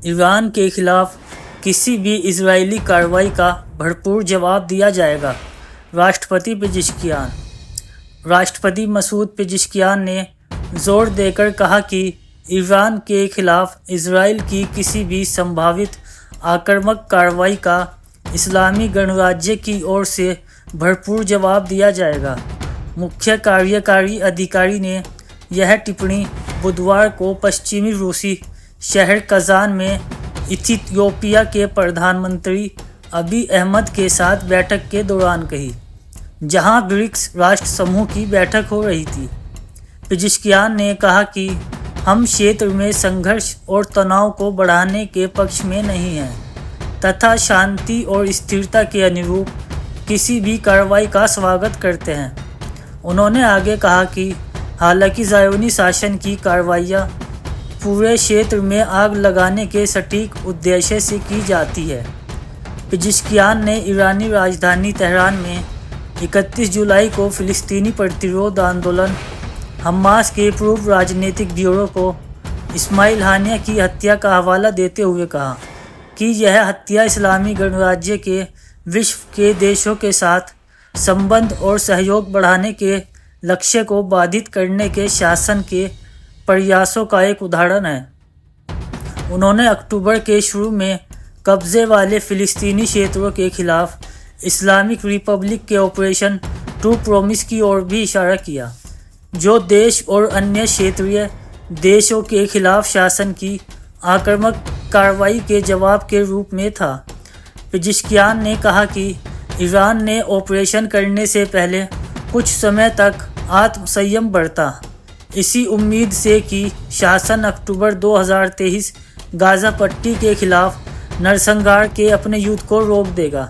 Iran के खिलाफ किसी भी इजरायली कार्रवाई का भरपूर जवाब दिया जाएगा। राष्ट्रपति पेजिशकियान। राष्ट्रपति मसूद पेजिशकियान ने जोर देकर कहा कि ईरान के खिलाफ इजरायल की किसी भी संभावित आक्रामक कार्रवाई का इस्लामी गणराज्य की ओर से भरपूर जवाब दिया जाएगा। मुख्य कार्यकारी अधिकारी ने यह टिप्पणी बुधवार को पश्चिमी रूसी शहर कजान में इथियोपिया के प्रधानमंत्री अबी अहमद के साथ बैठक के दौरान कही, जहां ब्रिक्स राष्ट्र समूह की बैठक हो रही थी। पेजिशकियान ने कहा कि हम क्षेत्र में संघर्ष और तनाव को बढ़ाने के पक्ष में नहीं हैं तथा शांति और स्थिरता के अनुरूप किसी भी कार्रवाई का स्वागत करते हैं। उन्होंने आगे कहा कि हालांकि ज़ायोनी शासन की कार्रवाइयाँ पूरे क्षेत्र में आग लगाने के सटीक उद्देश्य से की जाती है। पेजिशकियान ने ईरानी राजधानी तेहरान में 31 जुलाई को फ़िलिस्तीनी प्रतिरोध आंदोलन हमास के पूर्व राजनीतिक ब्यूरो को इस्माइल हानिया की हत्या का हवाला देते हुए कहा कि यह हत्या इस्लामी गणराज्य के विश्व के देशों के साथ संबंध और सहयोग बढ़ाने के लक्ष्य को बाधित करने के शासन के प्रयासों का एक उदाहरण है। उन्होंने अक्टूबर के शुरू में कब्जे वाले फ़िलिस्तीनी क्षेत्रों के खिलाफ इस्लामिक रिपब्लिक के ऑपरेशन ट्रू प्रॉमिस की ओर भी इशारा किया, जो देश और अन्य क्षेत्रीय देशों के खिलाफ शासन की आक्रामक कार्रवाई के जवाब के रूप में था। पेजिशकियान ने कहा कि ईरान ने ऑपरेशन करने से पहले कुछ समय तक आत्मसंयम बरता, इसी उम्मीद से कि शासन अक्टूबर 2023 गाज़ा पट्टी के खिलाफ नरसंहार के अपने युद्ध को रोक देगा।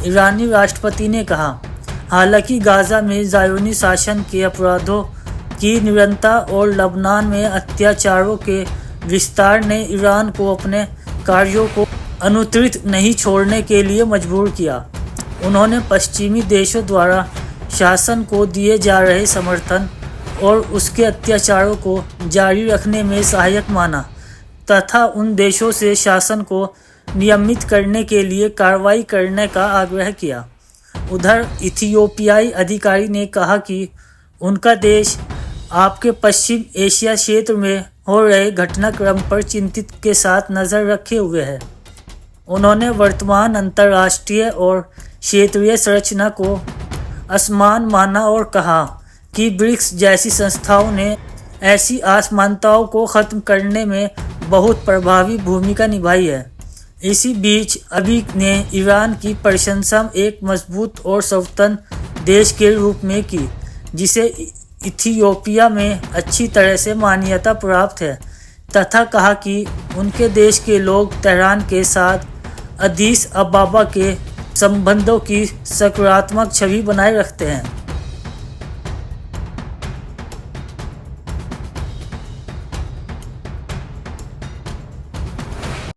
ईरानी राष्ट्रपति ने कहा, हालांकि गाज़ा में ज़ायोनी शासन के अपराधों की निरंतरता और लबनान में अत्याचारों के विस्तार ने ईरान को अपने कार्यों को अनुत्तरित नहीं छोड़ने के लिए मजबूर किया। उन्होंने पश्चिमी देशों द्वारा शासन को दिए जा रहे समर्थन और उसके अत्याचारों को जारी रखने में सहायक माना तथा उन देशों से शासन को नियमित करने के लिए कार्रवाई करने का आग्रह किया। उधर इथियोपियाई अधिकारी ने कहा कि उनका देश आपके पश्चिम एशिया क्षेत्र में हो रहे घटनाक्रम पर चिंतित के साथ नज़र रखे हुए है। उन्होंने वर्तमान अंतर्राष्ट्रीय और क्षेत्रीय संरचना को असमान माना और कहा कि ब्रिक्स जैसी संस्थाओं ने ऐसी असमानताओं को ख़त्म करने में बहुत प्रभावी भूमिका निभाई है। इसी बीच अबी ने ईरान की प्रशंसा एक मजबूत और स्वतंत्र देश के रूप में की, जिसे इथियोपिया में अच्छी तरह से मान्यता प्राप्त है, तथा कहा कि उनके देश के लोग तेहरान के साथ अदीस अबाबा के संबंधों की सकारात्मक छवि बनाए रखते हैं।